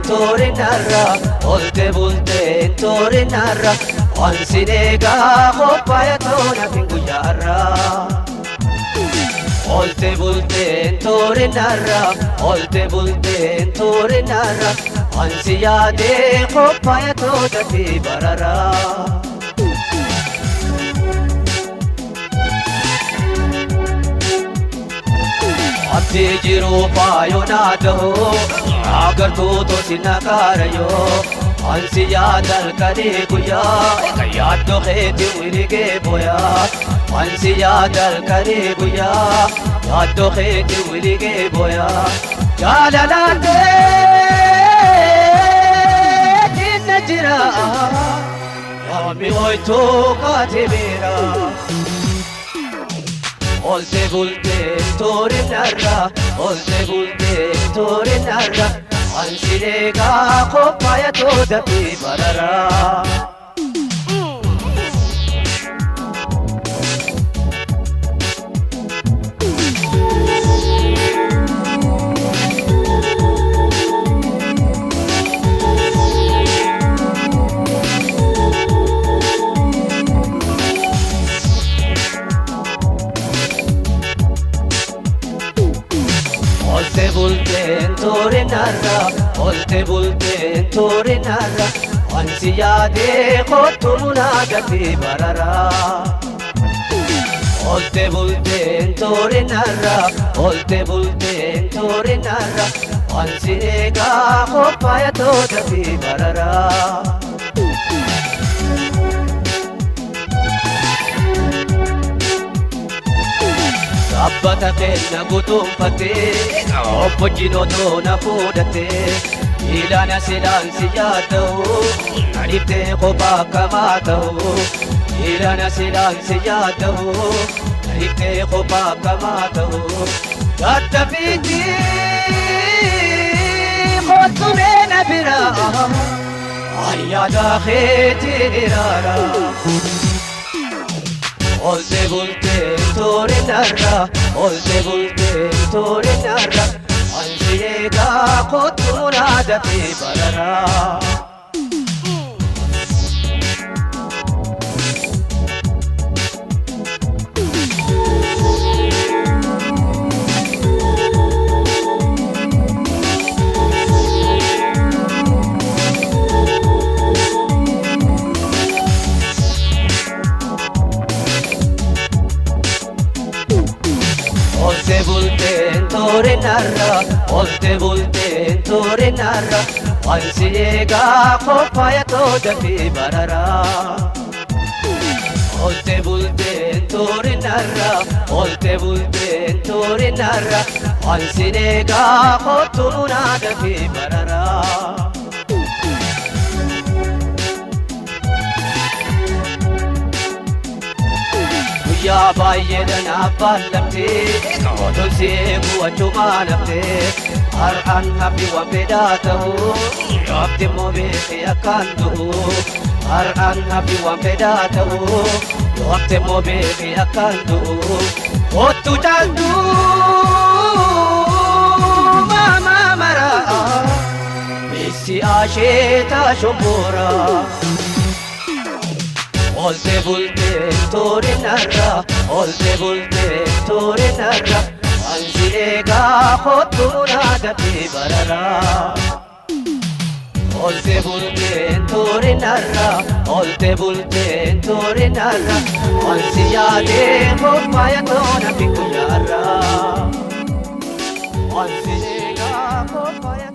torinarra, olte bulteen torinarra, onsineegaa qophaayatoona finguyyaarra. Olte bulteen torinarra, olte bulteen torinarra, onsi yaadee qophaayatoota fi barara. Abdi jiru faayonaa ta'uu agartuutu si nagaarayoo ansi yaadal kadhee guyyaa yaaddoo keetti wiligee booyaa ansi yaadal kadhee guyyaa yaaddoo keetti wiligee booyaa jaalalaatee dinna jira yaami hoytuu kaatee beera. Olte bulteen torinarra, olte bulteen torinarra, ansineegaa qophaayatoota fi barara. Olte bulteen torinarra, olte bulteen torinarra, ansi yaadee kottu munaaga fi barara. Olte bulteen torinarra, olte bulteen torinarra, ansi eegaa qophaayatoota fi barara. Abbata keenya gutuunfattee obbojjinootoo na fuudhattee ilaana silaansi yaada'u nadhiftee kophaa akkamaa ta'u ilaana silaansi yaada'u nadhiftee kophaa akkamaa ta'u daddafiitti kottumee na biraa ayyaada keetiin iraara. Olte bulteen torinarra, olte bulteen torinarra, ansineegaa kottu munaaga fi barara. Olte bulteen torinarra, olte bulteen torinarra, ansi eegaa qophaayatoota fi barara. Olte bulteen torinarra, olte bulteen torinarra, ansi eegaa kottu munaaga fi barara. Guyyaa baay'eedhaan abbaan lamtee otoo si eegu achumaa naftee har'aan hafi waan fedhaa ta'uu yoofti immoo beekee akkaan du'u har'aan hafi waan fedhaa ta'uu yoofti immoo beekee akkaan du'u kottu caaltuu maamaa maraa beessi asheetaa shomboraa. Olte bulteen torinarra, olte bulteen torinarra, ansi eegaa kottu munaaga fi barara. Olte bulteen torinarra, olte bulteen torinarra, ansi yaadee qophaayatoona fi guyyaarra. Ansi eegaa qophaayatoona.